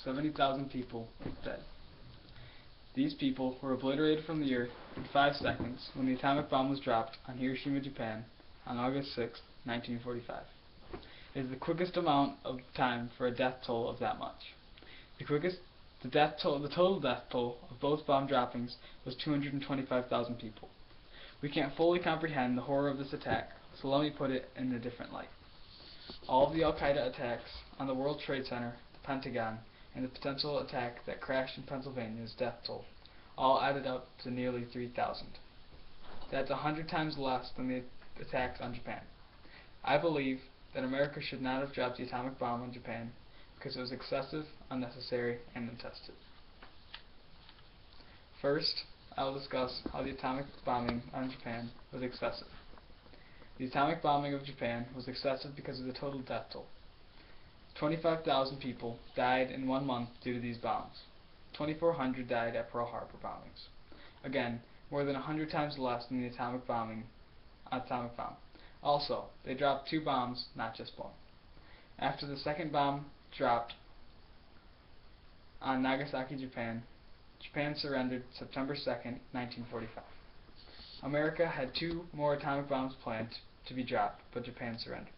70,000 people dead. These people were obliterated from the earth in 5 seconds when the atomic bomb was dropped on Hiroshima, Japan on August 6, 1945. It is the quickest amount of time for a death toll of that much. The total death toll of both bomb droppings was 225,000 people. We can't fully comprehend the horror of this attack, so let me put it in a different light. All of the Al-Qaeda attacks on the World Trade Center, the Pentagon, and the potential attack that crashed in Pennsylvania's death toll all added up to nearly 3,000. That's 100 times less than the attacks on Japan. I believe that America should not have dropped the atomic bomb on Japan because it was excessive, unnecessary, and untested. First, I will discuss how the atomic bombing on Japan was excessive. The atomic bombing of Japan was excessive because of the total death toll. 25,000 people died in 1 month due to these bombs. 2,400 died at Pearl Harbor bombings. Again, more than 100 times less than the atomic bomb. Also, they dropped 2 bombs, not just 1. After the second bomb dropped on Nagasaki, Japan surrendered September 2, 1945. America had 2 more atomic bombs planned to be dropped, but Japan surrendered.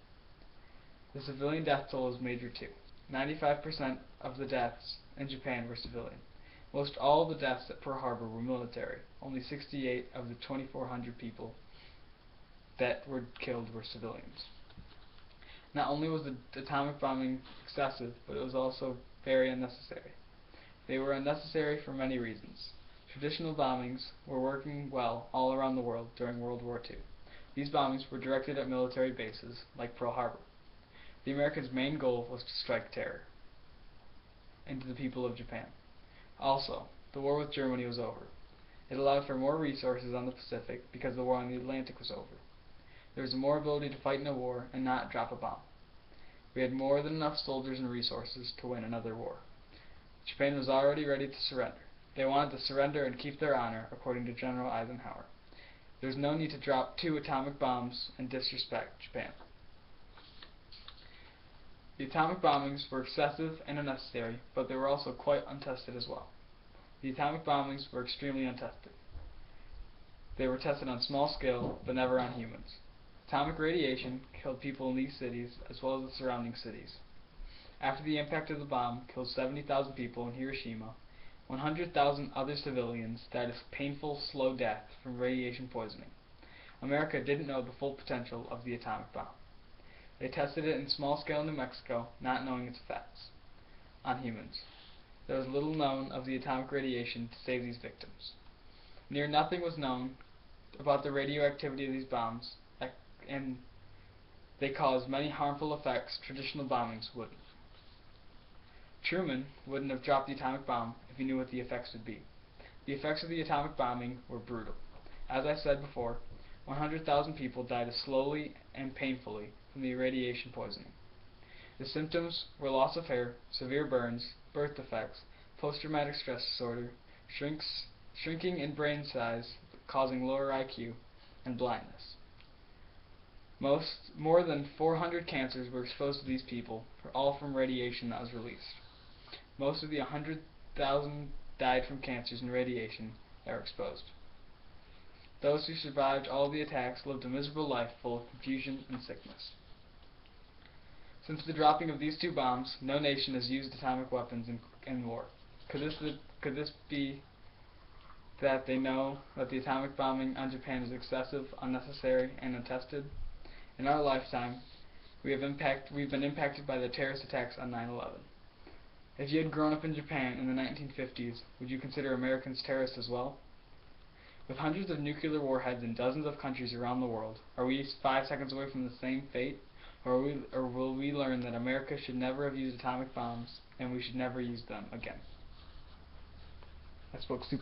The civilian death toll is major too. 95% of the deaths in Japan were civilian. Most all of the deaths at Pearl Harbor were military. Only 68 of the 2,400 people that were killed were civilians. Not only was the atomic bombing excessive, but it was also very unnecessary. They were unnecessary for many reasons. Traditional bombings were working well all around the world during World War II. These bombings were directed at military bases, like Pearl Harbor. The Americans' main goal was to strike terror into the people of Japan. Also, the war with Germany was over. It allowed for more resources on the Pacific because the war on the Atlantic was over. There was more ability to fight in a war and not drop a bomb. We had more than enough soldiers and resources to win another war. Japan was already ready to surrender. They wanted to surrender and keep their honor, according to General Eisenhower. There was no need to drop 2 atomic bombs and disrespect Japan. The atomic bombings were excessive and unnecessary, but they were also quite untested as well. The atomic bombings were extremely untested. They were tested on small scale, but never on humans. Atomic radiation killed people in these cities as well as the surrounding cities. After the impact of the bomb killed 70,000 people in Hiroshima, 100,000 other civilians died a painful, slow death from radiation poisoning. America didn't know the full potential of the atomic bomb. They tested it in small scale in New Mexico, not knowing its effects on humans. There was little known of the atomic radiation to save these victims. Near nothing was known about the radioactivity of these bombs, and they caused many harmful effects traditional bombings wouldn't. Truman wouldn't have dropped the atomic bomb if he knew what the effects would be. The effects of the atomic bombing were brutal. As I said before, 100,000 people died slowly and painfully from the radiation poisoning. The symptoms were loss of hair, severe burns, birth defects, post-traumatic stress disorder, shrinking in brain size causing lower IQ, and blindness. More than 400 cancers were exposed to these people, all from radiation that was released. Most of the 100,000 died from cancers and radiation that were exposed. Those who survived all the attacks lived a miserable life full of confusion and sickness. Since the dropping of these 2 bombs, no nation has used atomic weapons in war. Could this be that they know that the atomic bombing on Japan is excessive, unnecessary, and untested? In our lifetime, we've been impacted by the terrorist attacks on 9/11. If you had grown up in Japan in the 1950s, would you consider Americans terrorists as well? With hundreds of nuclear warheads in dozens of countries around the world, are we 5 seconds away from the same fate? Or will we learn that America should never have used atomic bombs, and we should never use them again? I spoke super